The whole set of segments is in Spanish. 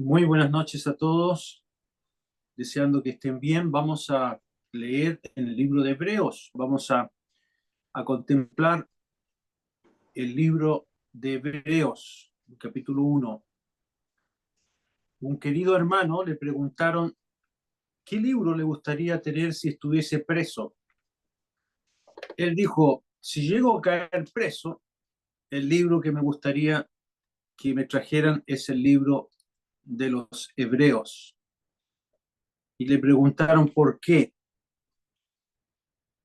Muy buenas noches a todos, deseando que estén bien. Vamos a leer en el libro de Hebreos, vamos a contemplar el libro de Hebreos, capítulo 1. Un querido hermano le preguntaron qué libro le gustaría tener si estuviese preso. Él dijo, si llego a caer preso, el libro que me gustaría que me trajeran es el libro de los Hebreos. Y le preguntaron por qué.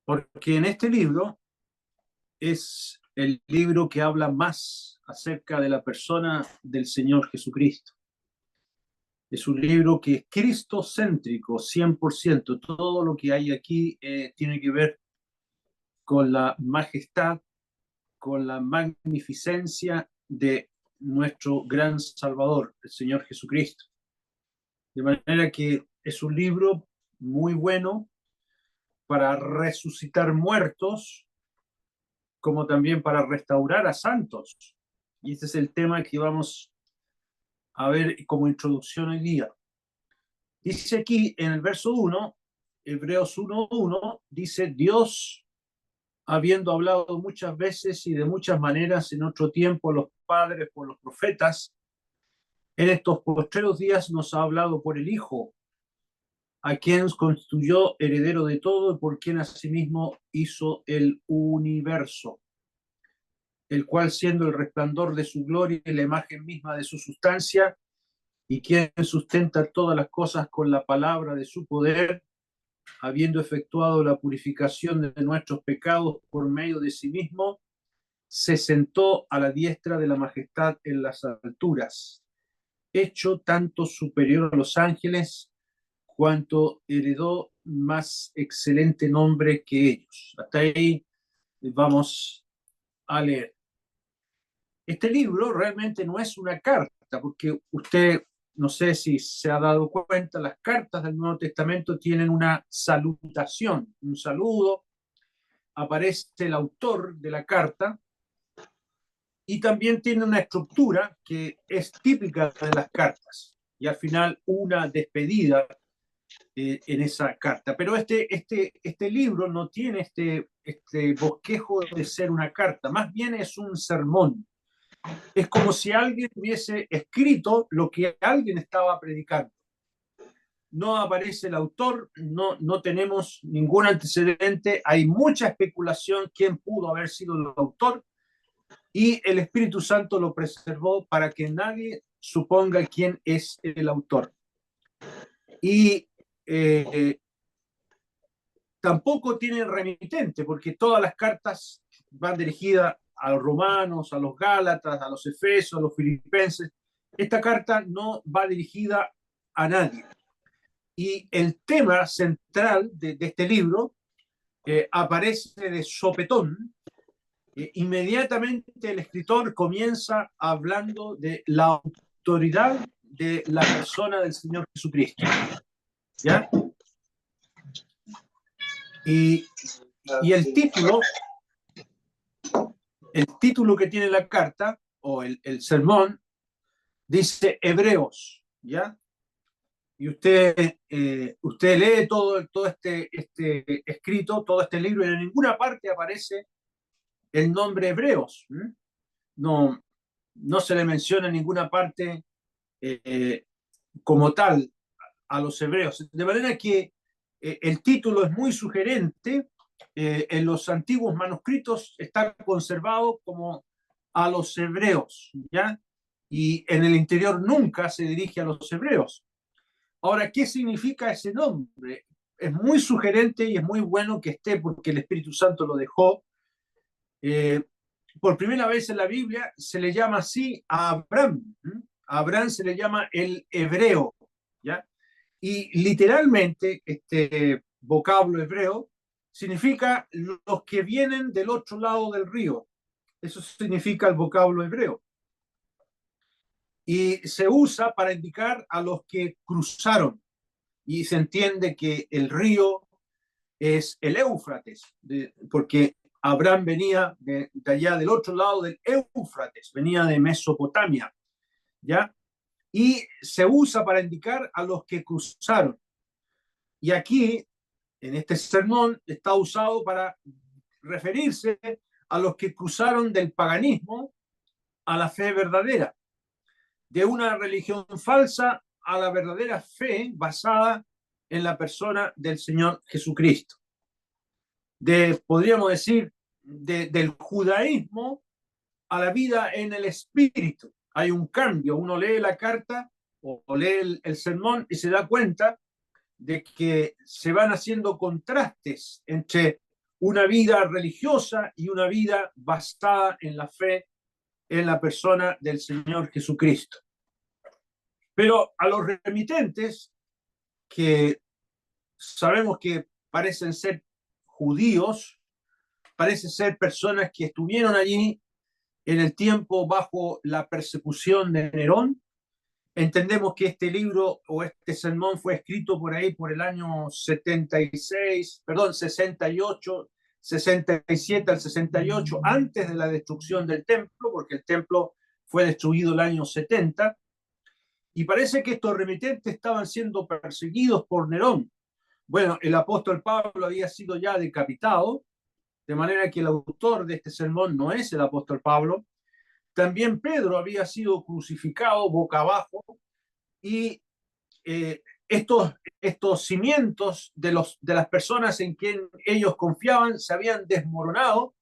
Porque en este libro es el libro que habla más acerca de la persona del Señor Jesucristo. Es un libro que es cristocéntrico, 100%. Todo lo que hay aquí tiene que ver con la majestad, con la magnificencia de nuestro gran Salvador, el Señor Jesucristo. De manera que es un libro muy bueno para resucitar muertos, como también para restaurar a santos. Y este es el tema que vamos a ver como introducción hoy día. Dice aquí en el verso 1, Hebreos 1:1, dice, Dios, habiendo hablado muchas veces y de muchas maneras en otro tiempo a los padres por los profetas, en estos postreros días nos ha hablado por el Hijo, a quien constituyó heredero de todo y por quien asimismo hizo el universo, el cual siendo el resplandor de su gloria y la imagen misma de su sustancia, y quien sustenta todas las cosas con la palabra de su poder, habiendo efectuado la purificación de nuestros pecados por medio de sí mismo, se sentó a la diestra de la majestad en las alturas, hecho tanto superior a los ángeles, cuanto heredó más excelente nombre que ellos. Hasta ahí vamos a leer. Este libro realmente no es una carta, porque usted, no sé si se ha dado cuenta, las cartas del Nuevo Testamento tienen una salutación, un saludo, aparece el autor de la carta y también tiene una estructura que es típica de las cartas y al final una despedida en esa carta. Pero este libro no tiene este bosquejo de ser una carta, más bien es un sermón. Es como si alguien hubiese escrito lo que alguien estaba predicando. No aparece el autor, no tenemos ningún antecedente, hay mucha especulación quién pudo haber sido el autor y el Espíritu Santo lo preservó para que nadie suponga quién es el autor. Y tampoco tiene remitente, porque todas las cartas van dirigidas a los romanos, a los gálatas, a los efesios, a los filipenses. Esta carta no va dirigida a nadie. Y el tema central de este libro aparece de sopetón. Inmediatamente el escritor comienza hablando de la autoridad de la persona del Señor Jesucristo. ¿Ya? Y el título que tiene la carta, o el sermón, dice Hebreos, ¿ya? Y usted lee todo este escrito, todo este libro, y en ninguna parte aparece el nombre Hebreos. No, no se le menciona en ninguna parte como tal a los hebreos. De manera que el título es muy sugerente. En los antiguos manuscritos está conservado como a los hebreos, ¿ya? Y en el interior nunca se dirige a los hebreos. Ahora, ¿qué significa ese nombre? Es muy sugerente y es muy bueno que esté porque el Espíritu Santo lo dejó. Por primera vez en la Biblia se le llama así a Abraham. A Abraham se le llama el hebreo, ¿ya? Y literalmente este vocablo hebreo significa los que vienen del otro lado del río. Eso significa el vocablo hebreo. Y se usa para indicar a los que cruzaron. Y se entiende que el río es el Éufrates, porque Abraham venía de allá del otro lado del Éufrates, venía de Mesopotamia, ¿ya? y se usa para indicar a los que cruzaron. Y aquí, en este sermón, está usado para referirse a los que cruzaron del paganismo a la fe verdadera, de una religión falsa a la verdadera fe basada en la persona del Señor Jesucristo. Podríamos decir, del judaísmo a la vida en el espíritu. Hay un cambio. Uno lee la carta o lee el sermón y se da cuenta de que se van haciendo contrastes entre una vida religiosa y una vida basada en la fe en la persona del Señor Jesucristo. Pero a los remitentes, que sabemos que parecen ser judíos, parecen ser personas que estuvieron allí en el tiempo bajo la persecución de Nerón. Entendemos que este libro o este sermón fue escrito por ahí por el año 68, 67 al 68, antes de la destrucción del templo, porque el templo fue destruido el año 70, y parece que estos remitentes estaban siendo perseguidos por Nerón. Bueno, el apóstol Pablo había sido ya decapitado, de manera que el autor de este sermón no es el apóstol Pablo. También Pedro había sido crucificado boca abajo, y estos cimientos de las personas en quien ellos confiaban se habían desmoronado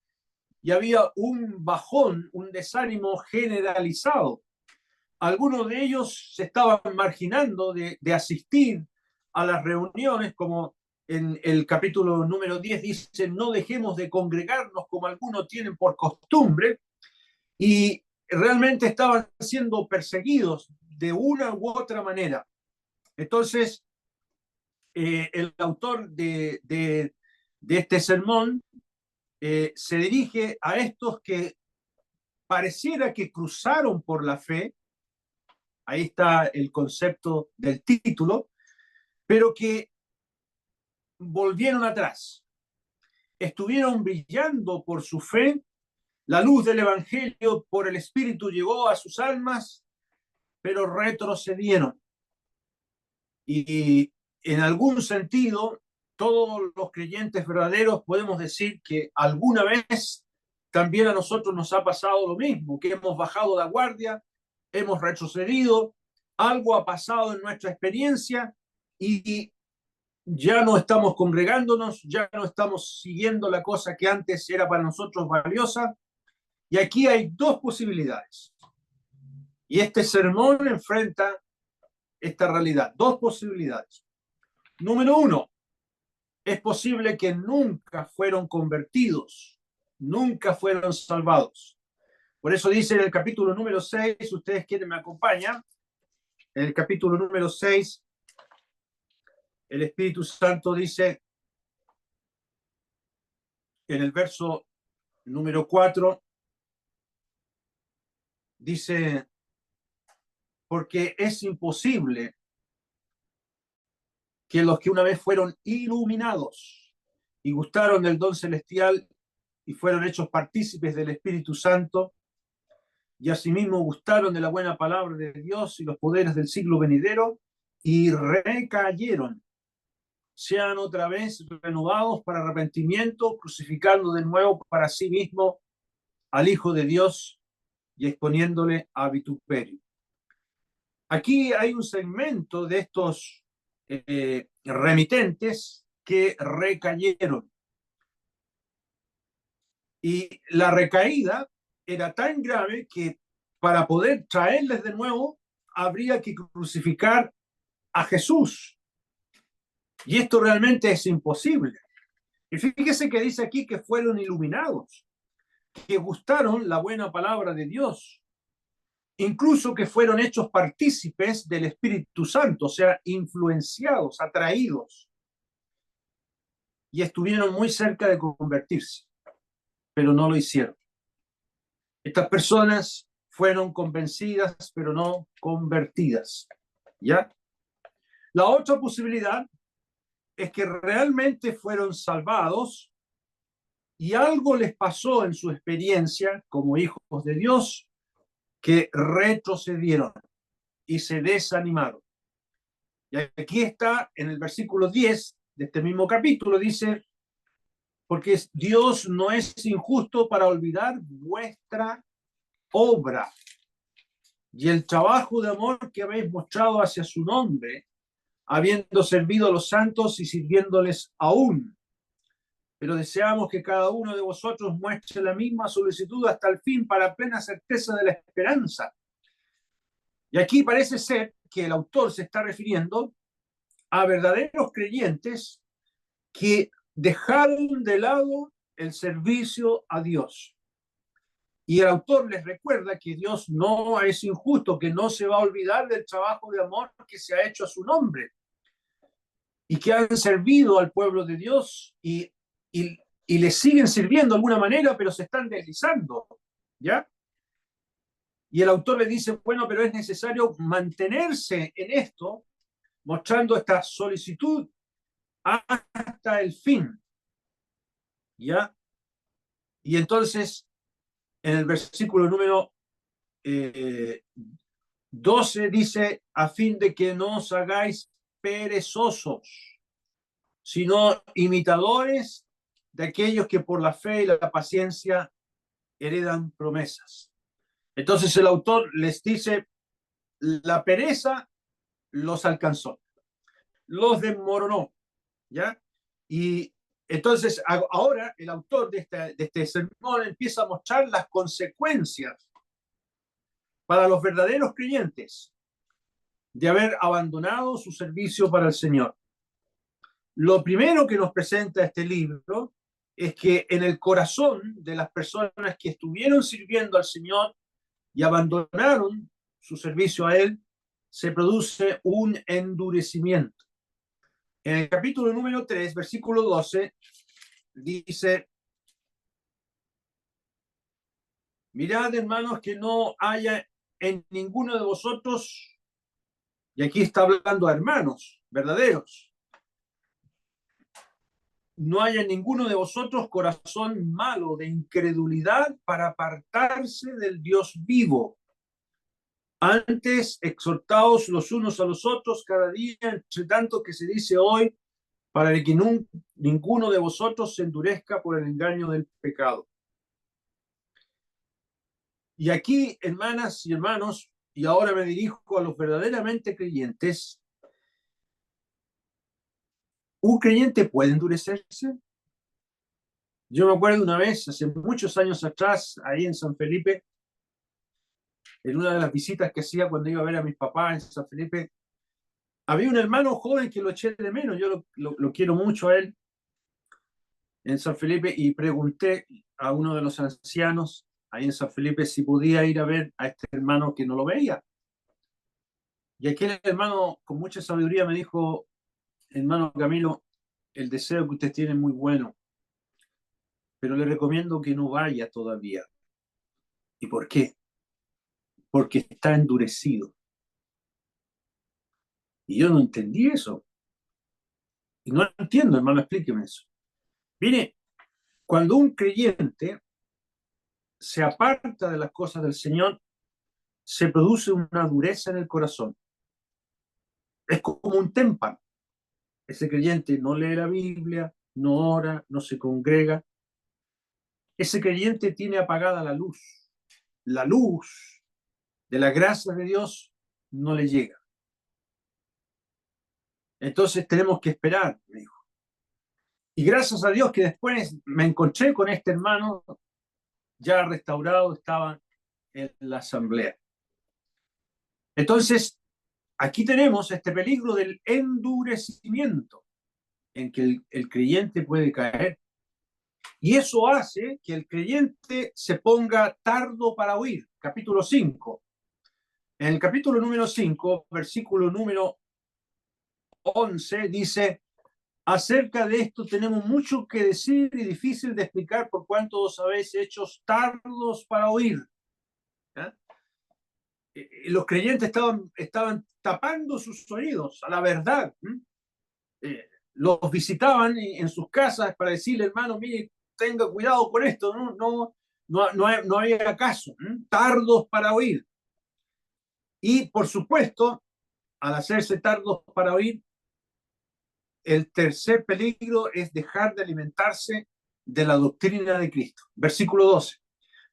y había un bajón, un desánimo generalizado. Algunos de ellos se estaban marginando de asistir a las reuniones, como en el capítulo número 10 dice, no dejemos de congregarnos como algunos tienen por costumbre, y realmente estaban siendo perseguidos de una u otra manera. Entonces, el autor de este sermón se dirige a estos que pareciera que cruzaron por la fe, ahí está el concepto del título, pero que volvieron atrás, estuvieron brillando por su fe, la luz del Evangelio por el Espíritu llegó a sus almas, pero retrocedieron. Y en algún sentido, todos los creyentes verdaderos podemos decir que alguna vez también a nosotros nos ha pasado lo mismo, que hemos bajado la guardia, hemos retrocedido, algo ha pasado en nuestra experiencia y ya no estamos congregándonos, ya no estamos siguiendo la cosa que antes era para nosotros valiosa. Y aquí hay dos posibilidades. Y este sermón enfrenta esta realidad, dos posibilidades. Número uno, es posible que nunca fueron convertidos, nunca fueron salvados. Por eso dice en el capítulo número 6, si ustedes quieren me acompañan, en el capítulo número 6, el Espíritu Santo dice en el verso número 4, dice, porque es imposible que los que una vez fueron iluminados y gustaron del don celestial y fueron hechos partícipes del Espíritu Santo, y asimismo gustaron de la buena palabra de Dios y los poderes del siglo venidero, y recayeron, sean otra vez renovados para arrepentimiento, crucificando de nuevo para sí mismo al Hijo de Dios y exponiéndole a vituperio. Aquí hay un segmento de estos remitentes que recayeron. Y la recaída era tan grave que para poder traerles de nuevo habría que crucificar a Jesús. Y esto realmente es imposible. Y fíjese que dice aquí que fueron iluminados, que gustaron la buena palabra de Dios, incluso que fueron hechos partícipes del Espíritu Santo, o sea, influenciados, atraídos, y estuvieron muy cerca de convertirse, pero no lo hicieron. Estas personas fueron convencidas, pero no convertidas. ¿Ya? La otra posibilidad es que realmente fueron salvados y algo les pasó en su experiencia como hijos de Dios, que retrocedieron y se desanimaron. Y aquí está en el versículo 10 de este mismo capítulo, dice, porque Dios no es injusto para olvidar vuestra obra y el trabajo de amor que habéis mostrado hacia su nombre, habiendo servido a los santos y sirviéndoles aún. Pero deseamos que cada uno de vosotros muestre la misma solicitud hasta el fin para plena certeza de la esperanza. Y aquí parece ser que el autor se está refiriendo a verdaderos creyentes que dejaron de lado el servicio a Dios. Y el autor les recuerda que Dios no es injusto, que no se va a olvidar del trabajo de amor que se ha hecho a su nombre y que han servido al pueblo de Dios y le siguen sirviendo de alguna manera, pero se están deslizando, ¿ya? Y el autor le dice, bueno, pero es necesario mantenerse en esto, mostrando esta solicitud hasta el fin, ¿ya? Y entonces, en el versículo número 12 dice, a fin de que no os hagáis perezosos, sino imitadores de aquellos que por la fe y la paciencia heredan promesas. Entonces el autor les dice, la pereza los alcanzó, los desmoronó, ¿ya? Y entonces ahora el autor de este sermón empieza a mostrar las consecuencias para los verdaderos creyentes de haber abandonado su servicio para el Señor. Lo primero que nos presenta este libro es que en el corazón de las personas que estuvieron sirviendo al Señor y abandonaron su servicio a Él, se produce un endurecimiento. En el capítulo número 3, versículo 12, dice, mirad, hermanos, que no haya en ninguno de vosotros, y aquí está hablando a hermanos verdaderos, no haya en ninguno de vosotros corazón malo de incredulidad para apartarse del Dios vivo. Antes, exhortaos los unos a los otros cada día, entre tanto que se dice hoy, para que ninguno de vosotros se endurezca por el engaño del pecado. Y aquí, hermanas y hermanos, y ahora me dirijo a los verdaderamente creyentes, ¿un creyente puede endurecerse? Yo me acuerdo una vez, hace muchos años atrás, ahí en San Felipe, en una de las visitas que hacía cuando iba a ver a mis papás en San Felipe, había un hermano joven que lo eché de menos, yo lo quiero mucho a él, en San Felipe, y pregunté a uno de los ancianos ahí en San Felipe si podía ir a ver a este hermano que no lo veía. Y aquel hermano con mucha sabiduría me dijo, hermano Camilo, el deseo que usted tiene es muy bueno, pero le recomiendo que no vaya todavía. ¿Y por qué? Porque está endurecido. Y yo no entendí eso. Y no entiendo, hermano, explíqueme eso. Mire, cuando un creyente se aparta de las cosas del Señor, se produce una dureza en el corazón. Es como un témpano. Ese creyente no lee la Biblia, no ora, no se congrega. Ese creyente tiene apagada la luz. La luz de la gracia de Dios no le llega. Entonces tenemos que esperar, me dijo. Y gracias a Dios que después me encontré con este hermano ya restaurado, estaba en la asamblea. Entonces, aquí tenemos este peligro del endurecimiento en que el creyente puede caer. Y eso hace que el creyente se ponga tardo para oír. Capítulo 5. En el capítulo número 5, versículo número 11, dice, acerca de esto tenemos mucho que decir y difícil de explicar por cuanto os habéis hecho tardos para oír. ¿Eh? Los creyentes estaban tapando sus oídos a la verdad. Los visitaban en sus casas para decirle, hermano, mire, tenga cuidado con esto, no había caso, tardos para oír. Y, por supuesto, al hacerse tardos para oír, el tercer peligro es dejar de alimentarse de la doctrina de Cristo. Versículo 12.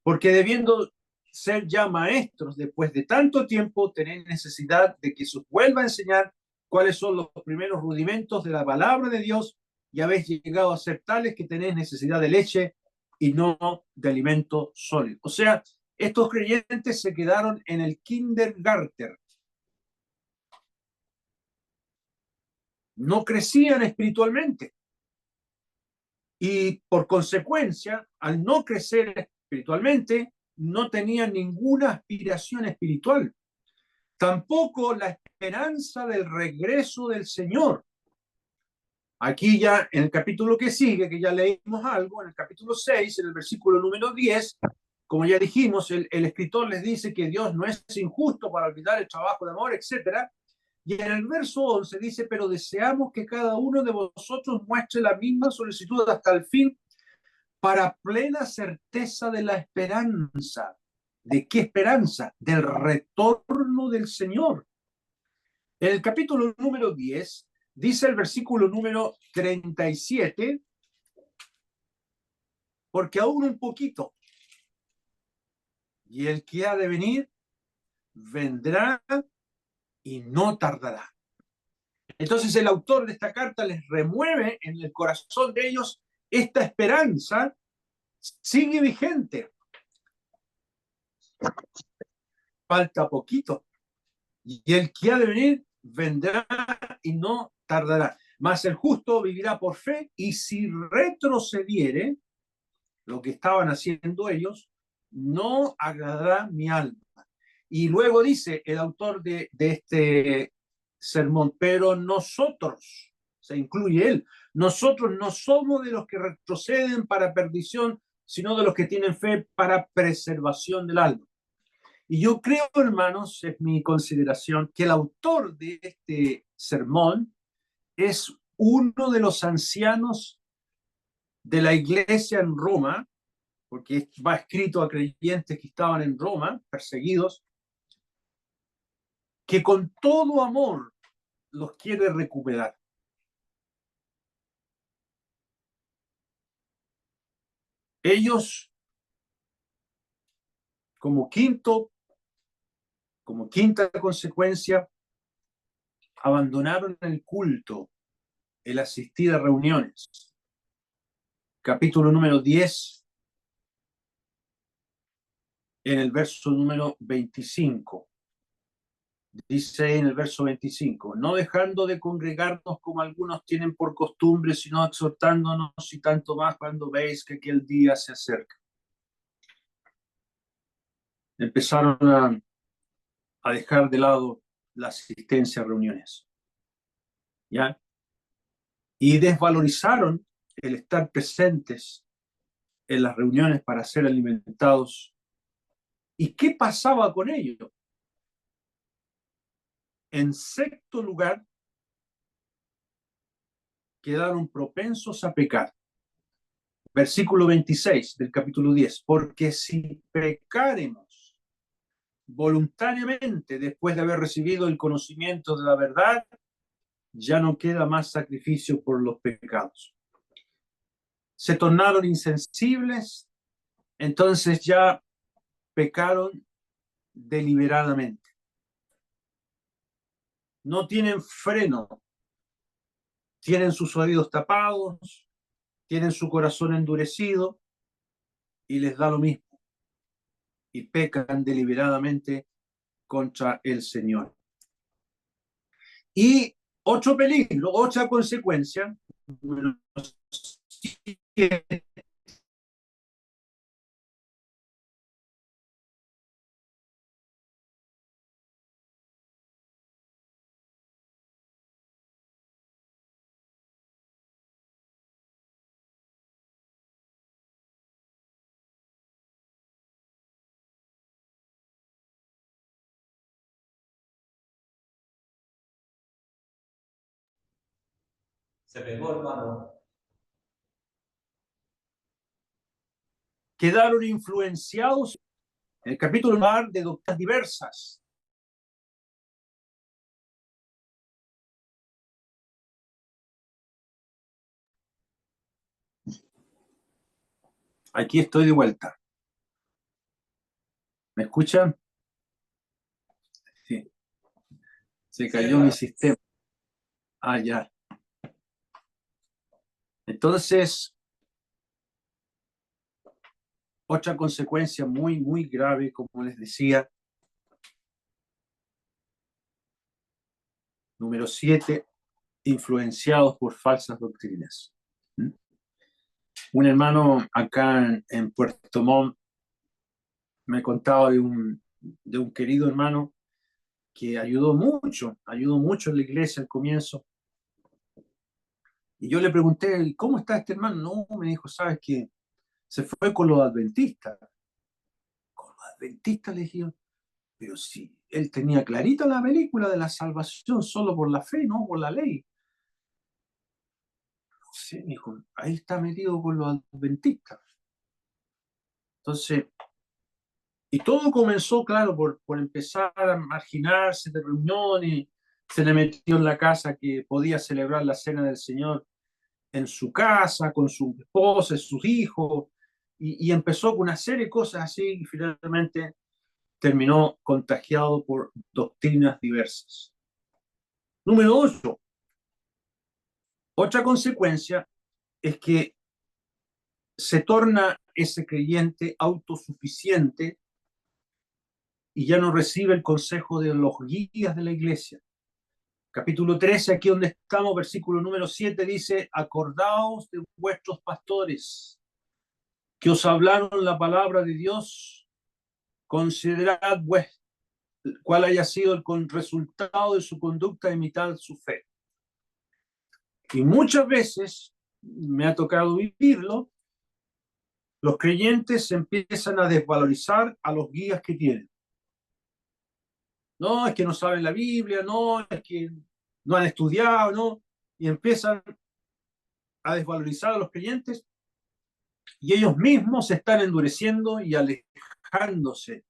Porque debiendo ser ya maestros después de tanto tiempo, tenéis necesidad de que se os vuelva a enseñar cuáles son los primeros rudimentos de la palabra de Dios, y habéis llegado a ser tales que tenéis necesidad de leche y no de alimento sólido. O sea, estos creyentes se quedaron en el kindergarten, no crecían espiritualmente y por consecuencia, al no crecer espiritualmente, no tenían ninguna aspiración espiritual, tampoco la esperanza del regreso del Señor. Aquí ya en el capítulo que sigue, que ya leímos algo, en el capítulo 6, en el versículo número 10, como ya dijimos, el escritor les dice que Dios no es injusto para olvidar el trabajo de amor, etcétera. Y en el verso 11 dice, pero deseamos que cada uno de vosotros muestre la misma solicitud hasta el fin para plena certeza de la esperanza. ¿De qué esperanza? Del retorno del Señor. En el capítulo número 10 dice el versículo número 37, porque aún un poquito, y el que ha de venir, vendrá y no tardará. Entonces el autor de esta carta les remueve en el corazón de ellos esta esperanza, sigue vigente. Falta poquito. Y el que ha de venir, vendrá y no tardará. Mas el justo vivirá por fe, y si retrocediere, lo que estaban haciendo ellos, no agradará mi alma. Y luego dice el autor de este sermón, pero nosotros, se incluye él, nosotros no somos de los que retroceden para perdición, sino de los que tienen fe para preservación del alma. Y yo creo, hermanos, es mi consideración, que el autor de este sermón es uno de los ancianos de la iglesia en Roma, porque va escrito a creyentes que estaban en Roma, perseguidos, que con todo amor los quiere recuperar. Ellos, como quinta consecuencia, abandonaron el culto, el asistir a reuniones. Capítulo número 10, en el verso número 25. Dice en el verso 25, no dejando de congregarnos como algunos tienen por costumbre, sino exhortándonos y tanto más cuando veis que aquel día se acerca. Empezaron a dejar de lado la asistencia a reuniones, ¿ya? Y desvalorizaron el estar presentes en las reuniones para ser alimentados. ¿Y qué pasaba con ello? En sexto lugar, quedaron propensos a pecar. Versículo 26 del capítulo 10. Porque si pecaremos voluntariamente después de haber recibido el conocimiento de la verdad, ya no queda más sacrificio por los pecados. Se tornaron insensibles, entonces ya pecaron deliberadamente. No tienen freno, tienen sus oídos tapados, tienen su corazón endurecido y les da lo mismo. Y pecan deliberadamente contra el Señor. Y otro peligro, otra consecuencia, Se pegó, hermano. Quedaron influenciados en el capítulo de doctrinas diversas, Aquí estoy de vuelta. ¿Me escuchan? Sí. Se cayó mi sistema. Ah, ya. Entonces, otra consecuencia muy, muy grave, como les decía. Número 7, influenciados por falsas doctrinas. Un hermano acá en Puerto Montt me contaba de un querido hermano que ayudó mucho en la iglesia al comienzo. Y yo le pregunté, ¿cómo está este hermano? No, me dijo, ¿sabes qué? Se fue con los adventistas. Con los adventistas, le dije, pero sí, él tenía clarita la película de la salvación solo por la fe, no por la ley. Sí, me dijo, ahí está metido con los adventistas. Entonces, y todo comenzó, claro, por empezar a marginarse de reuniones, se le metió en la casa que podía celebrar la cena del Señor en su casa, con su esposa, sus hijos, y empezó con una serie de cosas así, y finalmente terminó contagiado por doctrinas diversas. Número 8. Otra consecuencia es que se torna ese creyente autosuficiente y ya no recibe el consejo de los guías de la iglesia. Capítulo 13, aquí donde estamos, versículo número 7, dice, acordaos de vuestros pastores que os hablaron la palabra de Dios, considerad cuál haya sido el resultado de su conducta, imitad su fe. Y muchas veces me ha tocado vivirlo, los creyentes empiezan a desvalorizar a los guías que tienen. No, es que no saben la Biblia, no, es que no han estudiado, no, y empiezan a desvalorizar a los creyentes y ellos mismos se están endureciendo y alejándose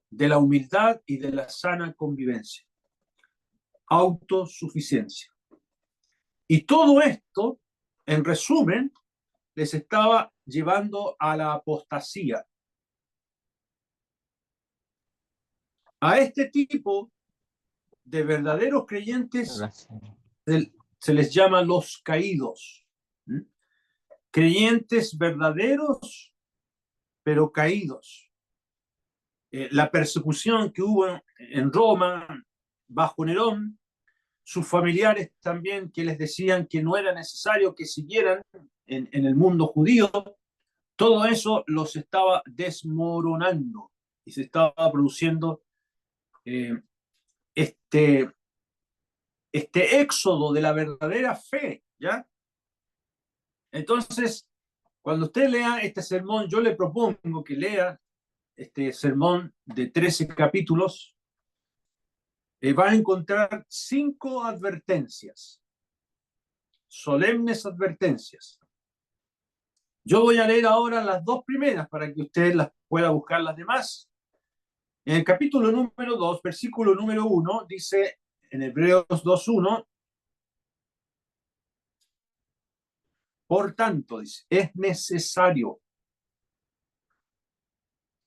de la humildad y de la sana convivencia. Autosuficiencia. Y todo esto, en resumen, les estaba llevando a la apostasía. A este tipo de verdaderos creyentes se les llama los caídos. Creyentes verdaderos, pero caídos. La persecución que hubo en Roma bajo Nerón, sus familiares también que les decían que no era necesario que siguieran en el mundo judío, todo eso los estaba desmoronando y se estaba produciendo este éxodo de la verdadera fe, ¿ya? Entonces, cuando usted lea este sermón, yo le propongo que lea este sermón de 13 capítulos, va a encontrar 5 advertencias, solemnes advertencias. Yo voy a leer ahora las 2 primeras para que usted las pueda buscar las demás. En el capítulo número 2, versículo número 1, dice en Hebreos 2:1, por tanto, dice, es necesario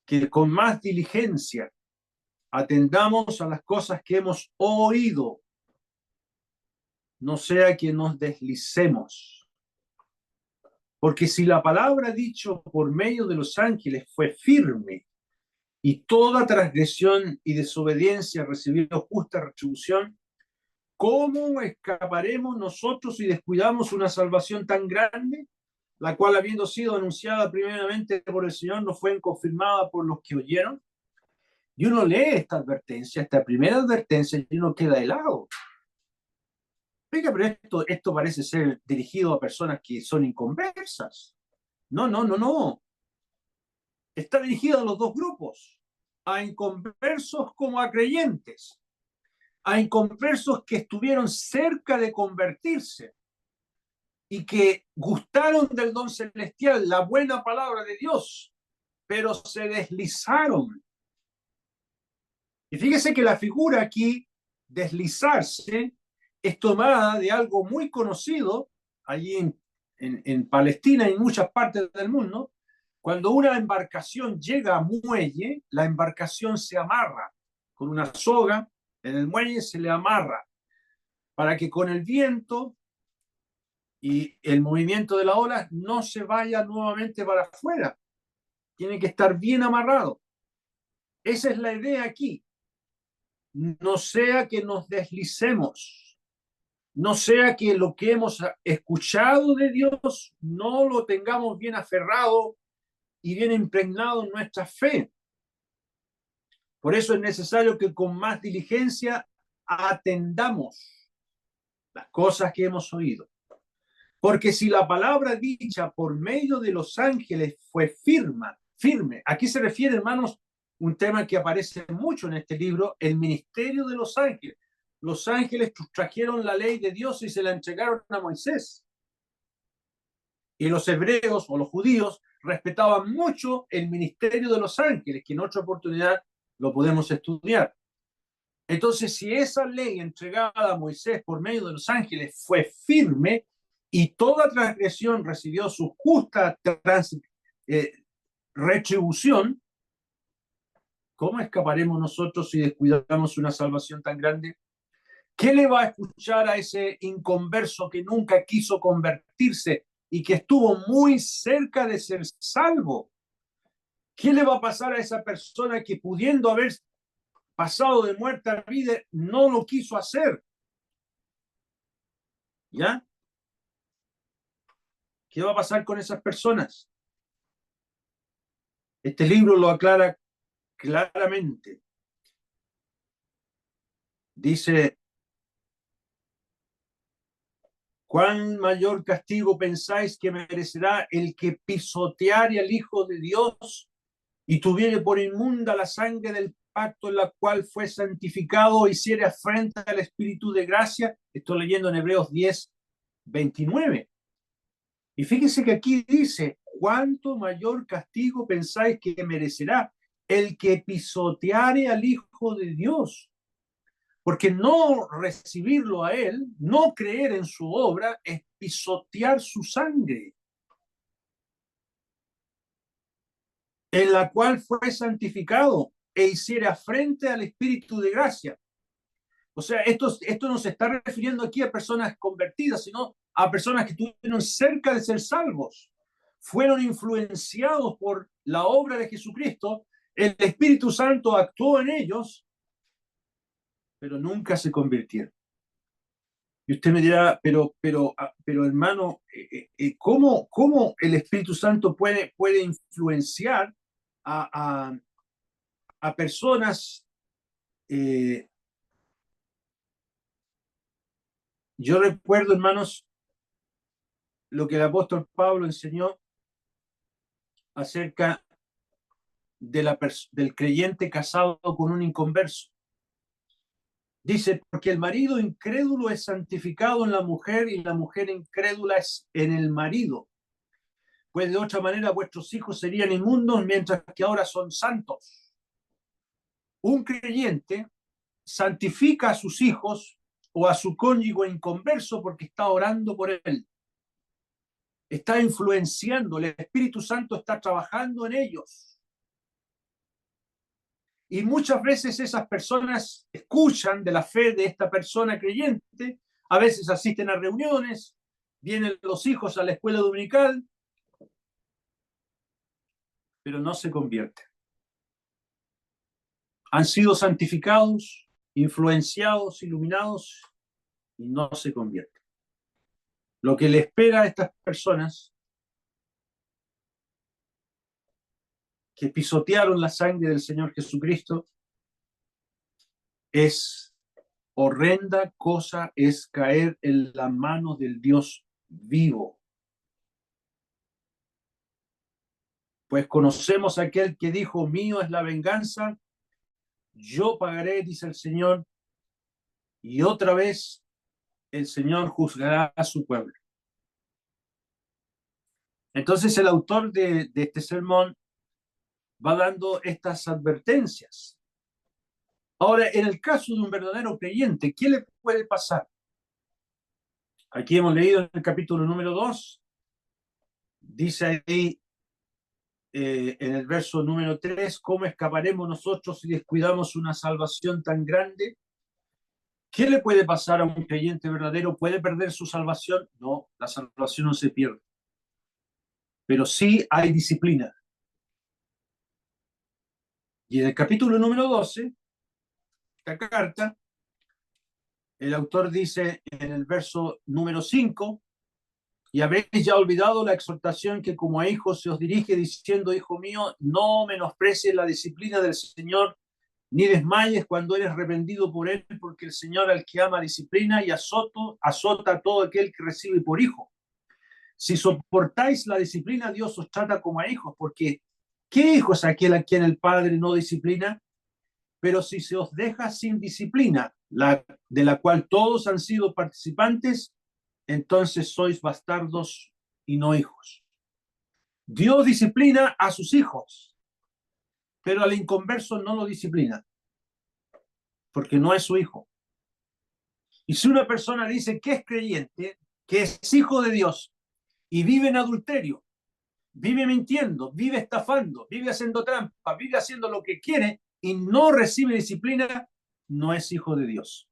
que con más diligencia atendamos a las cosas que hemos oído, no sea que nos deslicemos. Porque si la palabra dicho por medio de los ángeles fue firme, y toda transgresión y desobediencia recibió justa retribución, ¿cómo escaparemos nosotros si descuidamos una salvación tan grande, la cual habiendo sido anunciada primeramente por el Señor, no fue confirmada por los que oyeron? Y uno lee esta advertencia, esta primera advertencia, y uno queda helado. Oiga, pero esto parece ser dirigido a personas que son inconversas. No, no, no, no. Está dirigido a los dos grupos, a inconversos como a creyentes, a inconversos que estuvieron cerca de convertirse y que gustaron del don celestial, la buena palabra de Dios, pero se deslizaron. Y fíjese que la figura aquí, deslizarse, es tomada de algo muy conocido allí en Palestina y en muchas partes del mundo, Cuando una embarcación llega a muelle, la embarcación se amarra con una soga, en el muelle se le amarra para que con el viento y el movimiento de la ola no se vaya nuevamente para afuera. Tiene que estar bien amarrado. Esa es la idea aquí. No sea que nos deslicemos, no sea que lo que hemos escuchado de Dios no lo tengamos bien aferrado y bien impregnado en nuestra fe. Por eso es necesario que con más diligencia atendamos las cosas que hemos oído. Porque si la palabra dicha por medio de los ángeles fue firme, ¿a qué se refiere, hermanos? Un tema que aparece mucho en este libro, el ministerio de los ángeles. Los ángeles trajeron la ley de Dios y se la entregaron a Moisés. Y los hebreos o los judíos respetaban mucho el ministerio de los ángeles, que en otra oportunidad lo podemos estudiar. Entonces, si esa ley entregada a Moisés por medio de los ángeles fue firme y toda transgresión recibió su justa retribución, ¿cómo escaparemos nosotros si descuidamos una salvación tan grande? ¿Qué le va a escuchar a ese inconverso que nunca quiso convertirse y que estuvo muy cerca de ser salvo? ¿Qué le va a pasar a esa persona que pudiendo haber pasado de muerte a vida no lo quiso hacer? ¿Ya? ¿Qué va a pasar con esas personas? Este libro lo aclara claramente. Dice, ¿cuán mayor castigo pensáis que merecerá el que pisoteare al Hijo de Dios y tuviere por inmunda la sangre del pacto en la cual fue santificado, hiciere afrenta al Espíritu de gracia? Estoy leyendo en Hebreos 10:29. Y fíjese que aquí dice, ¿cuánto mayor castigo pensáis que merecerá el que pisoteare al Hijo de Dios? Porque no recibirlo a él, no creer en su obra, es pisotear su sangre, en la cual fue santificado e hiciera frente al Espíritu de gracia. O sea, esto no se está refiriendo aquí a personas convertidas, sino a personas que estuvieron cerca de ser salvos. Fueron influenciados por la obra de Jesucristo, el Espíritu Santo actuó en ellos, pero nunca se convirtieron. Y usted me dirá, pero hermano, ¿cómo el Espíritu Santo puede influenciar a, a personas? Yo recuerdo, hermanos, lo que el apóstol Pablo enseñó acerca del creyente casado con un inconverso. Dice, porque el marido incrédulo es santificado en la mujer y la mujer incrédula es en el marido. Pues de otra manera vuestros hijos serían inmundos mientras que ahora son santos. Un creyente santifica a sus hijos o a su cónyuge inconverso porque está orando por él. Está influenciando, el Espíritu Santo está trabajando en ellos. Y muchas veces esas personas escuchan de la fe de esta persona creyente, a veces asisten a reuniones, vienen los hijos a la escuela dominical, pero no se convierten. Han sido santificados, influenciados, iluminados y no se convierten. Lo que le espera a estas personas que pisotearon la sangre del Señor Jesucristo es horrenda cosa, es caer en las manos del Dios vivo. Pues conocemos a aquel que dijo, mío es la venganza, yo pagaré, dice el Señor, y otra vez el Señor juzgará a su pueblo. Entonces el autor de este sermón va dando estas advertencias. Ahora, en el caso de un verdadero creyente, ¿qué le puede pasar? Aquí hemos leído en el capítulo número 2, dice ahí, en el verso número 3, ¿cómo escaparemos nosotros si descuidamos una salvación tan grande? ¿Qué le puede pasar a un creyente verdadero? ¿Puede perder su salvación? No, la salvación no se pierde. Pero sí hay disciplina. Y en el capítulo número 12, esta carta, el autor dice en el verso número 5, y habéis ya olvidado la exhortación que como a hijos se os dirige diciendo, hijo mío, no menosprecies la disciplina del Señor, ni desmayes cuando eres reprendido por él, porque el Señor al que ama disciplina y azota a todo aquel que recibe por hijo. Si soportáis la disciplina, Dios os trata como a hijos, porque ¿qué hijo es aquel a quien el Padre no disciplina? Pero si se os deja sin disciplina, de la cual todos han sido participantes, entonces sois bastardos y no hijos. Dios disciplina a sus hijos, pero al inconverso no lo disciplina, porque no es su hijo. Y si una persona dice que es creyente, que es hijo de Dios, y vive en adulterio, vive mintiendo, vive estafando, vive haciendo trampa, vive haciendo lo que quiere y no recibe disciplina, no es hijo de Dios.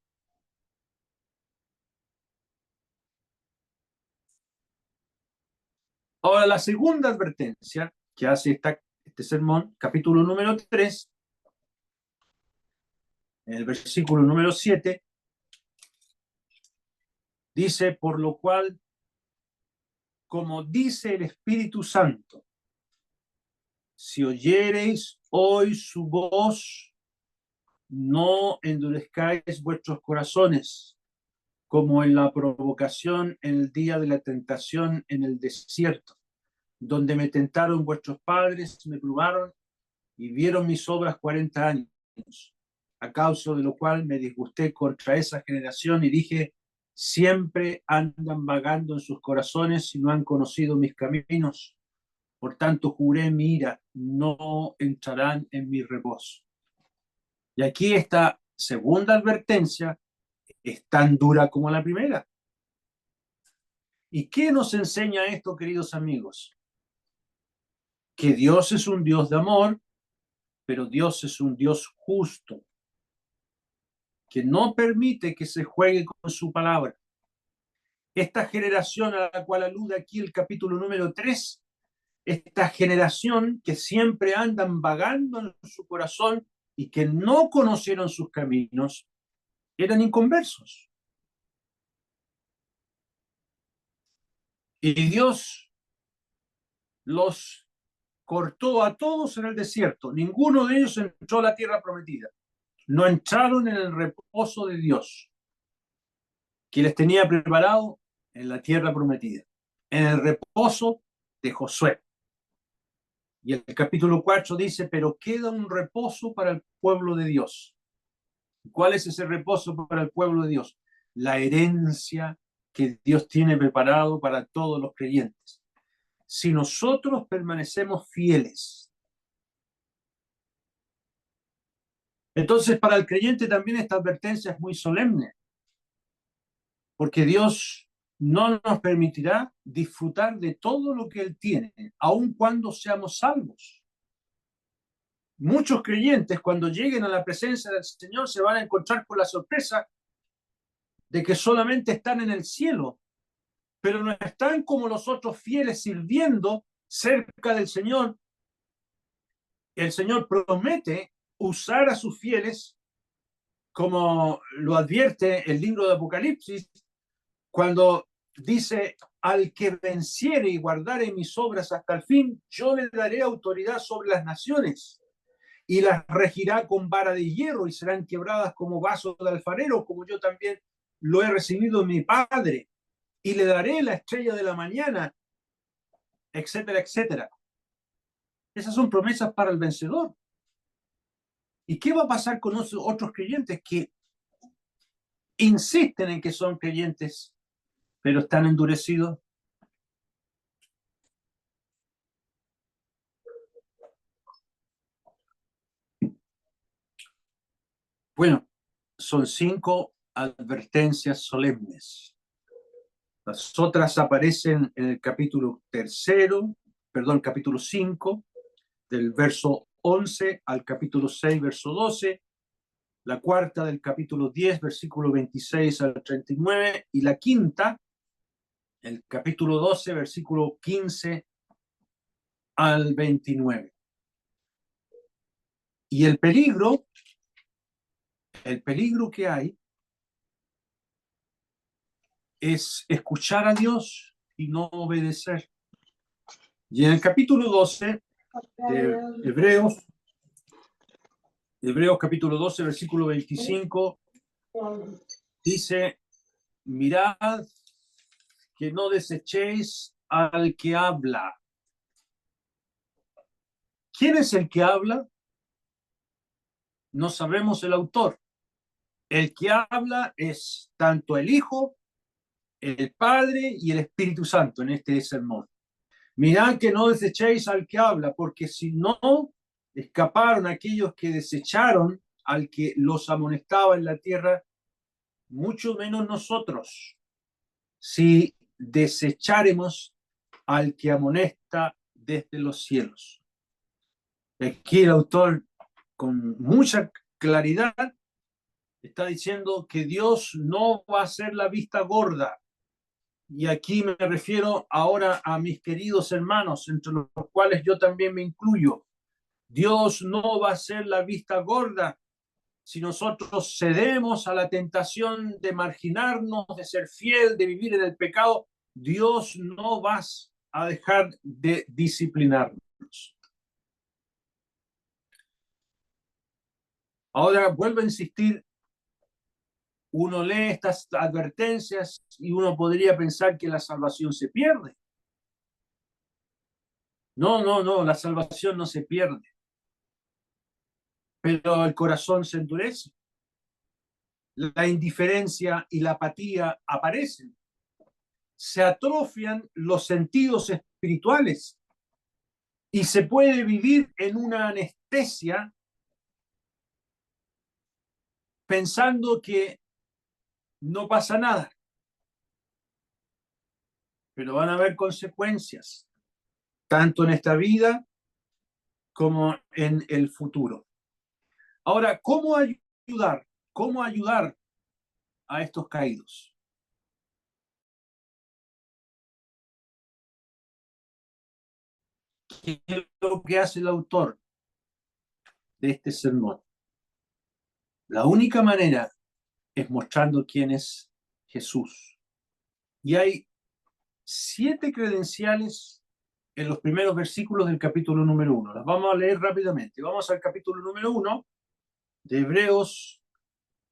Ahora, la segunda advertencia que hace este sermón, capítulo número 3, en el versículo número 7, dice, por lo cual, como dice el Espíritu Santo, si oyereis hoy su voz, no endurezcáis vuestros corazones, como en la provocación en el día de la tentación en el desierto, donde me tentaron vuestros padres, me probaron y vieron mis obras 40 años, a causa de lo cual me disgusté contra esa generación y dije, siempre andan vagando en sus corazones y no han conocido mis caminos. Por tanto, juré mi ira, no entrarán en mi reposo. Y aquí esta segunda advertencia es tan dura como la primera. ¿Y qué nos enseña esto, queridos amigos? Que Dios es un Dios de amor, pero Dios es un Dios justo, que no permite que se juegue con su palabra. Esta generación a la cual alude aquí el capítulo número 3, esta generación que siempre andan vagando en su corazón y que no conocieron sus caminos, eran inconversos. Y Dios los cortó a todos en el desierto. Ninguno de ellos entró a la tierra prometida. No entraron en el reposo de Dios, que les tenía preparado en la tierra prometida, en el reposo de Josué. Y el capítulo 4 dice, pero queda un reposo para el pueblo de Dios. ¿Cuál es ese reposo para el pueblo de Dios? La herencia que Dios tiene preparado para todos los creyentes. Si nosotros permanecemos fieles, entonces para el creyente también esta advertencia es muy solemne, porque Dios no nos permitirá disfrutar de todo lo que Él tiene, aun cuando seamos salvos. Muchos creyentes, cuando lleguen a la presencia del Señor, se van a encontrar con la sorpresa de que solamente están en el cielo, pero no están como los otros fieles sirviendo cerca del Señor. El Señor promete usar a sus fieles, como lo advierte el libro de Apocalipsis, cuando dice, al que venciere y guardare mis obras hasta el fin, yo le daré autoridad sobre las naciones y las regirá con vara de hierro y serán quebradas como vasos de alfarero, como yo también lo he recibido de mi Padre, y le daré la estrella de la mañana, etcétera, etcétera. Esas son promesas para el vencedor. ¿Y qué va a pasar con otros creyentes que insisten en que son creyentes, pero están endurecidos? Bueno, son 5 advertencias solemnes. Las otras aparecen en el capítulo 3, capítulo 5, del verso 11 al capítulo 6, verso 12, la cuarta del capítulo 10, versículo 26 al 39, y la quinta, el capítulo 12, versículo 15 al 29. Y el peligro que hay es escuchar a Dios y no obedecer. Y en el capítulo 12 de Hebreos capítulo 12, versículo 25, dice, mirad que no desechéis al que habla. ¿Quién es el que habla? No sabemos el autor. El que habla es tanto el Hijo, el Padre y el Espíritu Santo en este sermón. Mirad que no desechéis al que habla, porque si no escaparon aquellos que desecharon al que los amonestaba en la tierra, mucho menos nosotros, si desecháremos al que amonesta desde los cielos. Aquí el autor, con mucha claridad, está diciendo que Dios no va a hacer la vista gorda. Y aquí me refiero ahora a mis queridos hermanos, entre los cuales yo también me incluyo. Dios no va a hacer la vista gorda si nosotros cedemos a la tentación de marginarnos, de ser fiel, de vivir en el pecado. Dios no va a dejar de disciplinarnos. Ahora vuelvo a insistir, uno lee estas advertencias y uno podría pensar que la salvación se pierde. No, la salvación no se pierde. Pero el corazón se endurece. La indiferencia y la apatía aparecen. Se atrofian los sentidos espirituales y se puede vivir en una anestesia pensando que no pasa nada. Pero van a haber consecuencias, tanto en esta vida como en el futuro. Ahora, ¿cómo ayudar? ¿Cómo ayudar a estos caídos? ¿Qué es lo que hace el autor de este sermón? La única manera es mostrando quién es Jesús. Y hay 7 credenciales en los primeros versículos del capítulo número 1. Las vamos a leer rápidamente. Vamos al capítulo número 1 de Hebreos,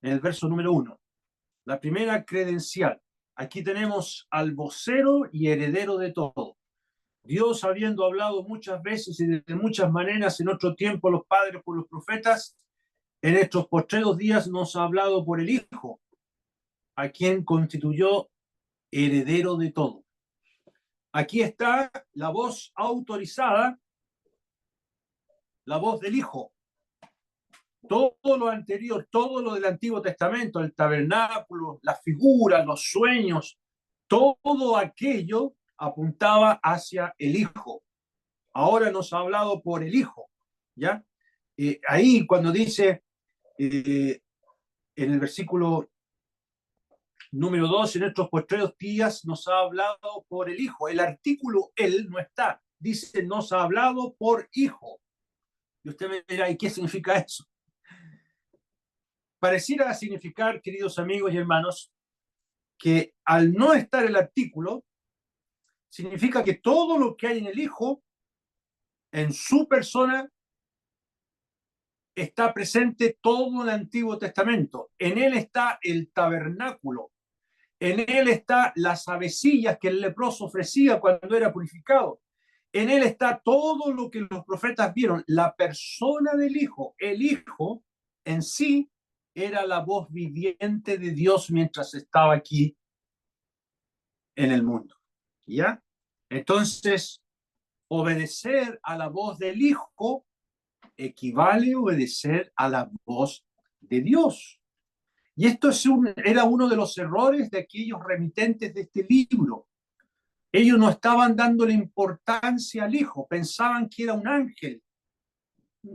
en el verso número 1. La primera credencial. Aquí tenemos al vocero y heredero de todo. Dios, habiendo hablado muchas veces y de muchas maneras en otro tiempo a los padres por los profetas, en estos postreros días nos ha hablado por el Hijo, a quien constituyó heredero de todo. Aquí está la voz autorizada, la voz del Hijo. Todo lo anterior, todo lo del Antiguo Testamento, el tabernáculo, las figuras, los sueños, todo aquello apuntaba hacia el Hijo. Ahora nos ha hablado por el Hijo, ¿ya? Ahí cuando dice en el versículo número 2, en estos postreros días nos ha hablado por el Hijo. El artículo él no está, dice nos ha hablado por Hijo. Y usted me dirá, ¿y qué significa eso? Pareciera significar, queridos amigos y hermanos, que al no estar el artículo, significa que todo lo que hay en el Hijo, en su persona, está presente todo el Antiguo Testamento. En él está el tabernáculo. En él está las avecillas que el leproso ofrecía cuando era purificado. En él está todo lo que los profetas vieron. La persona del Hijo, el Hijo en sí, era la voz viviente de Dios mientras estaba aquí en el mundo. ¿Ya? Entonces, obedecer a la voz del Hijo equivale a obedecer a la voz de Dios. Y esto era uno de los errores de aquellos remitentes de este libro. Ellos no estaban dándole importancia al Hijo, pensaban que era un ángel,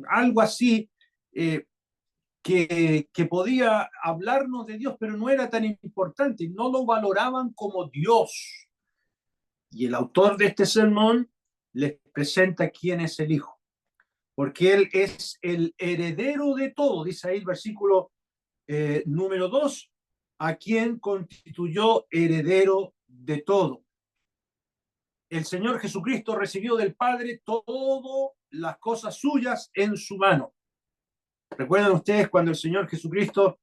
algo así, que podía hablarnos de Dios, pero no era tan importante, no lo valoraban como Dios. Y el autor de este sermón les presenta quién es el Hijo, porque Él es el heredero de todo, dice ahí el versículo número 2, a quien constituyó heredero de todo. El Señor Jesucristo recibió del Padre todas las cosas suyas en su mano. ¿Recuerdan ustedes cuando el Señor Jesucristo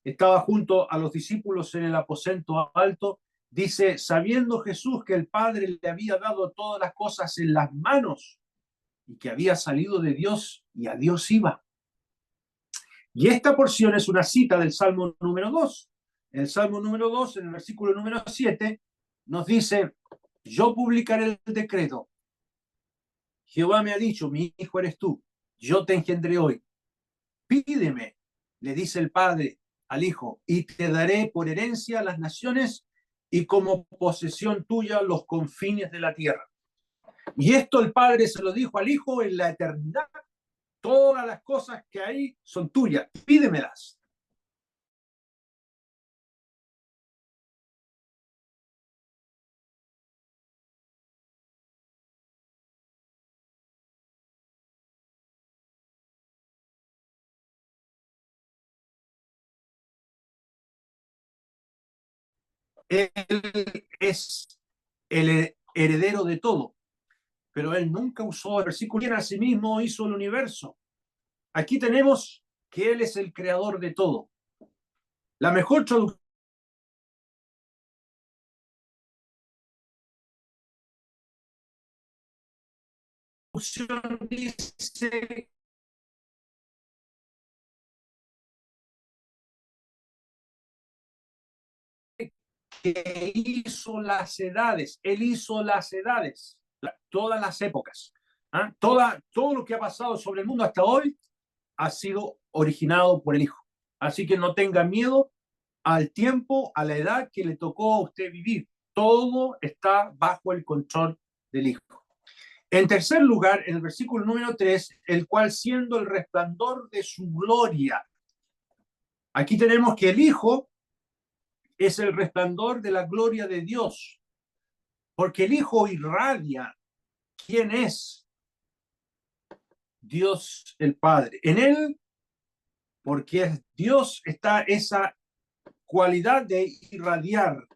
estaba junto a los discípulos en el aposento alto? Dice, sabiendo Jesús que el Padre le había dado todas las cosas en las manos y que había salido de Dios y a Dios iba. Y esta porción es una cita del Salmo número 2. En el Salmo número 2, en el versículo número 7, nos dice, yo publicaré el decreto. Jehová me ha dicho, mi hijo eres tú, yo te engendré hoy. Pídeme, le dice el Padre al Hijo, y te daré por herencia las naciones y como posesión tuya los confines de la tierra. Y esto el Padre se lo dijo al Hijo en la eternidad. Todas las cosas que hay son tuyas, pídemelas. Él es el heredero de todo, pero él nunca usó el versículo, quien a sí mismo hizo el universo. Aquí tenemos que él es el creador de todo. La mejor traducción dice que hizo las edades, él hizo las edades, todas las épocas, ¿ah? Todo lo que ha pasado sobre el mundo hasta hoy ha sido originado por el Hijo. Así que no tenga miedo al tiempo, a la edad que le tocó a usted vivir. Todo está bajo el control del Hijo. En tercer lugar, en el versículo número 3, el cual siendo el resplandor de su gloria. Aquí tenemos que el Hijo es el resplandor de la gloria de Dios, porque el Hijo irradia quién es Dios el Padre. En él, porque es Dios, está esa cualidad de irradiar.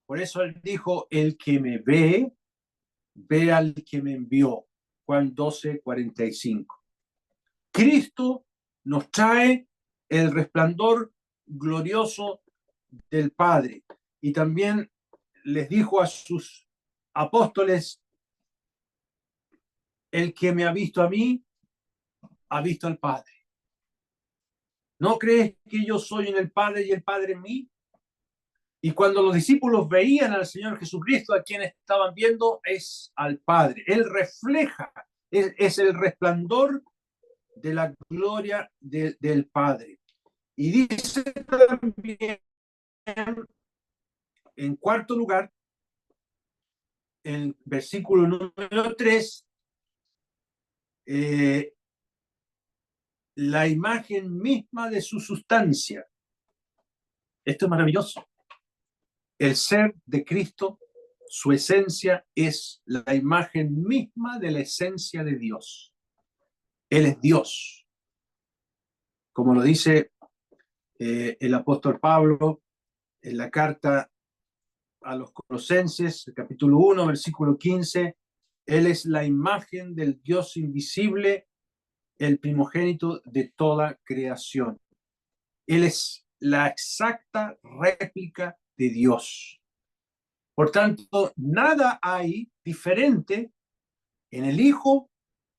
Por eso él dijo, el que me ve, ve al que me envió. Juan 12:45. Cristo nos trae el resplandor glorioso del Padre. Y también les dijo a sus apóstoles, el que me ha visto a mí, ha visto al Padre. ¿No crees que yo soy en el Padre y el Padre en mí? Y cuando los discípulos veían al Señor Jesucristo, a quien estaban viendo es al Padre. Él refleja, es el resplandor de la gloria del Padre. Y dice también, en cuarto lugar, en versículo número 3, la imagen misma de su sustancia. Esto es maravilloso. El ser de Cristo, su esencia es la imagen misma de la esencia de Dios. Él es Dios. Como lo dice el apóstol Pablo en la carta a los Colosenses, capítulo 1, versículo 15, Él es la imagen del Dios invisible, el primogénito de toda creación. Él es la exacta réplica de Dios. Por tanto, nada hay diferente en el Hijo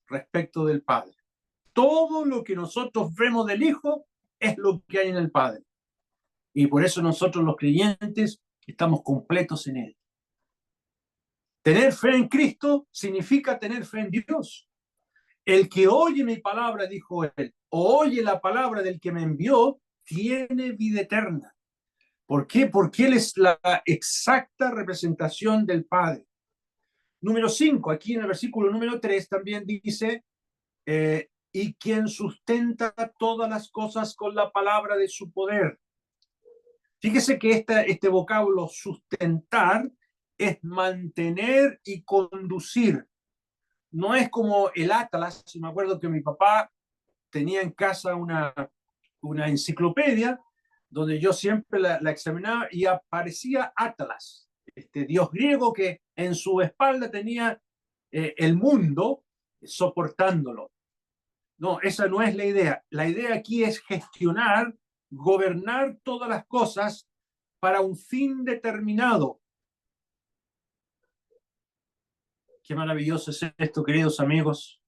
respecto del Padre. Todo lo que nosotros vemos del Hijo es lo que hay en el Padre. Y por eso nosotros los creyentes estamos completos en Él. Tener fe en Cristo significa tener fe en Dios. El que oye mi palabra, dijo él, o oye la palabra del que me envió, tiene vida eterna. ¿Por qué? Porque Él es la exacta representación del Padre. Número 5, aquí en el versículo número 3 también dice, y quien sustenta todas las cosas con la palabra de su poder. Fíjese que este vocablo sustentar es mantener y conducir. No es como el Atlas. Me acuerdo que mi papá tenía en casa una enciclopedia donde yo siempre la examinaba y aparecía Atlas, este dios griego que en su espalda tenía el mundo soportándolo. No, esa no es la idea. La idea aquí es gestionar, gobernar todas las cosas para un fin determinado. Qué maravilloso es esto, queridos amigos.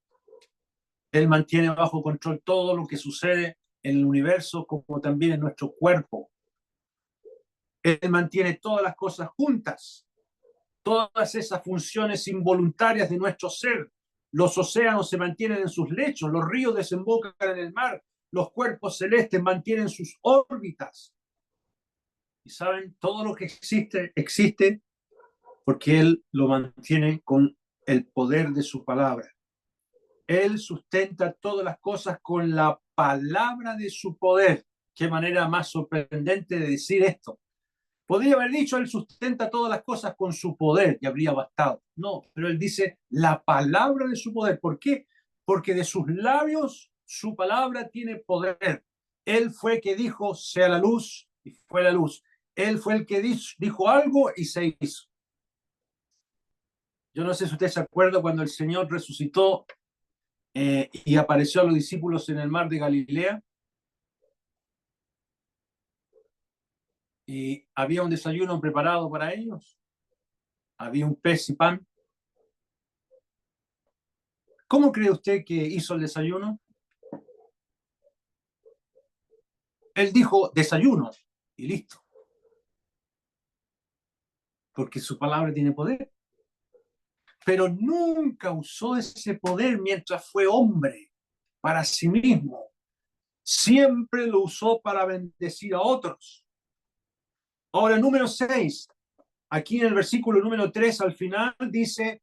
Él mantiene bajo control todo lo que sucede en el universo, como también en nuestro cuerpo. Él mantiene todas las cosas juntas, todas esas funciones involuntarias de nuestro ser. Los océanos se mantienen en sus lechos, los ríos desembocan en el mar, los cuerpos celestes mantienen sus órbitas. Y saben, todo lo que existe, existe porque Él lo mantiene con el poder de su palabra. Él sustenta todas las cosas con la palabra de su poder. Qué manera más sorprendente de decir esto. Podría haber dicho, Él sustenta todas las cosas con su poder y habría bastado. No, pero Él dice la palabra de su poder. ¿Por qué? Porque de sus labios su palabra tiene poder. Él fue el que dijo, sea la luz, y fue la luz. Él fue el que dijo algo y se hizo. Yo no sé si usted se acuerda cuando el Señor resucitó y apareció a los discípulos en el mar de Galilea. Y había un desayuno preparado para ellos. Había un pez y pan. ¿Cómo cree usted que hizo el desayuno? Él dijo desayuno y listo. Porque su palabra tiene poder. Pero nunca usó ese poder mientras fue hombre para sí mismo. Siempre lo usó para bendecir a otros. Ahora, número 6. Aquí en el versículo número 3 al final dice,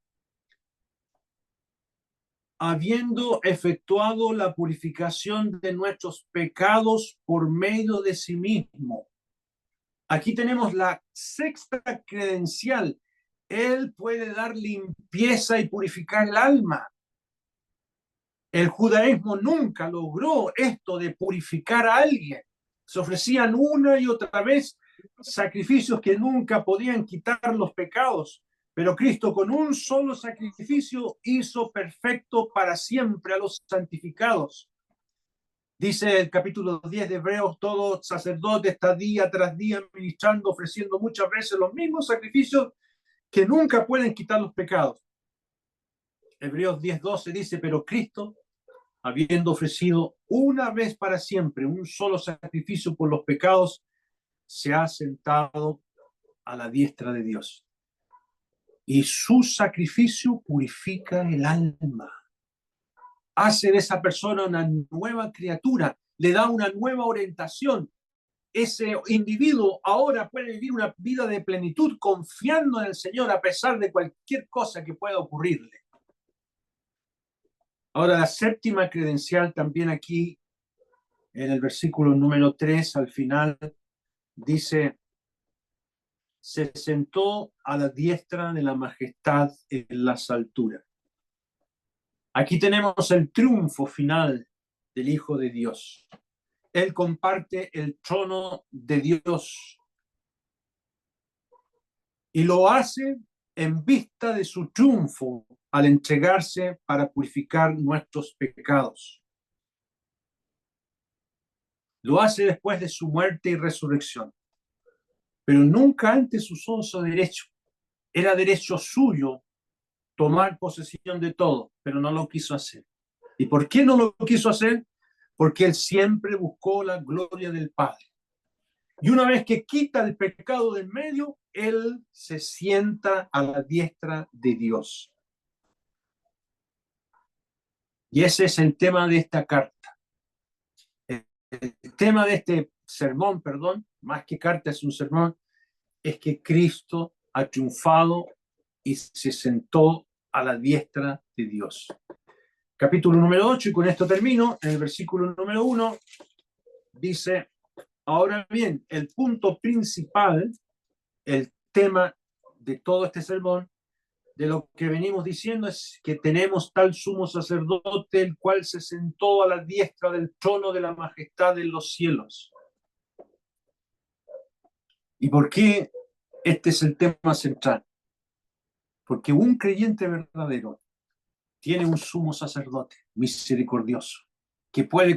habiendo efectuado la purificación de nuestros pecados por medio de sí mismo. Aquí tenemos la sexta credencial. Él puede dar limpieza y purificar el alma. El judaísmo nunca logró esto de purificar a alguien. Se ofrecían una y otra vez sacrificios que nunca podían quitar los pecados. Pero Cristo con un solo sacrificio hizo perfecto para siempre a los santificados. Dice el capítulo 10 de Hebreos, todo sacerdote está día tras día ministrando, ofreciendo muchas veces los mismos sacrificios que nunca pueden quitar los pecados. Hebreos 10:12 dice, pero Cristo, habiendo ofrecido una vez para siempre un solo sacrificio por los pecados, se ha sentado a la diestra de Dios. Y su sacrificio purifica el alma. Hace de esa persona una nueva criatura, le da una nueva orientación. Ese individuo ahora puede vivir una vida de plenitud confiando en el Señor a pesar de cualquier cosa que pueda ocurrirle. Ahora, la séptima credencial también aquí en el versículo número 3 al final dice, se sentó a la diestra de la majestad en las alturas. Aquí tenemos el triunfo final del Hijo de Dios. Él comparte el trono de Dios y lo hace en vista de su triunfo al entregarse para purificar nuestros pecados. Lo hace después de su muerte y resurrección, pero nunca antes usó su derecho. Era derecho suyo tomar posesión de todo, pero no lo quiso hacer. ¿Y por qué no lo quiso hacer? Porque él siempre buscó la gloria del Padre. Y una vez que quita el pecado del medio, él se sienta a la diestra de Dios. Y ese es el tema de esta carta. El tema de este sermón, perdón, más que carta es un sermón, es que Cristo ha triunfado y se sentó a la diestra de Dios. capítulo número 8, y con esto termino. En el versículo número 1 dice: ahora bien, el punto principal, el tema de todo este sermón, de lo que venimos diciendo, es que tenemos tal sumo sacerdote, el cual se sentó a la diestra del trono de la majestad en los cielos. ¿Y por qué este es el tema central? Porque un creyente verdadero tiene un sumo sacerdote misericordioso que puede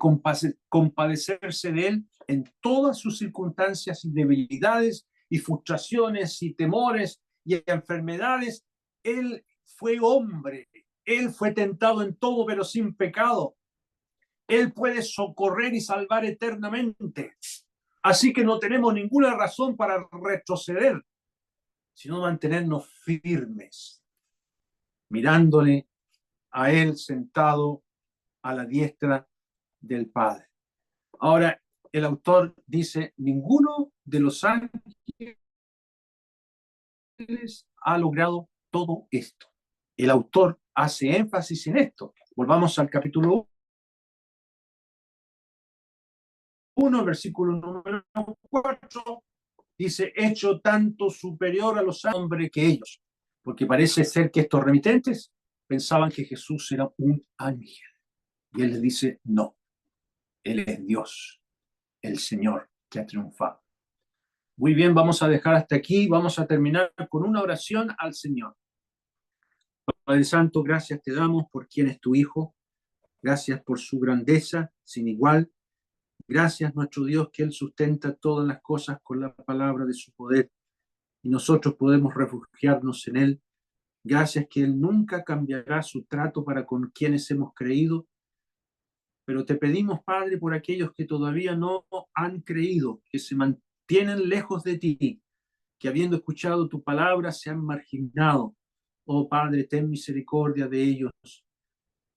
compadecerse de él en todas sus circunstancias y debilidades y frustraciones y temores y enfermedades. Él fue hombre, él fue tentado en todo, pero sin pecado. Él puede socorrer y salvar eternamente. Así que no tenemos ninguna razón para retroceder, sino mantenernos firmes, mirándole a él sentado a la diestra del Padre. Ahora, el autor dice: ninguno de los ángeles ha logrado todo esto. El autor hace énfasis en esto. Volvamos al capítulo 1, versículo número 4. Dice: hecho tanto superior a los hombres que ellos. Porque parece ser que estos remitentes pensaban que Jesús era un ángel. Y él les dice: no, él es Dios, el Señor que ha triunfado. Muy bien, vamos a dejar hasta aquí. Vamos a terminar con una oración al Señor. Padre Santo, gracias te damos por quien es tu Hijo. Gracias por su grandeza sin igual. Gracias, nuestro Dios, que Él sustenta todas las cosas con la palabra de su poder y nosotros podemos refugiarnos en Él. Gracias que Él nunca cambiará su trato para con quienes hemos creído. Pero te pedimos, Padre, por aquellos que todavía no han creído, que se mantienen lejos de ti, que habiendo escuchado tu palabra se han marginado. Oh Padre, ten misericordia de ellos.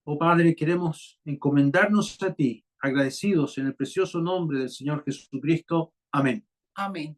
Oh Padre, queremos encomendarnos a ti, agradecidos en el precioso nombre del Señor Jesucristo. Amén. Amén.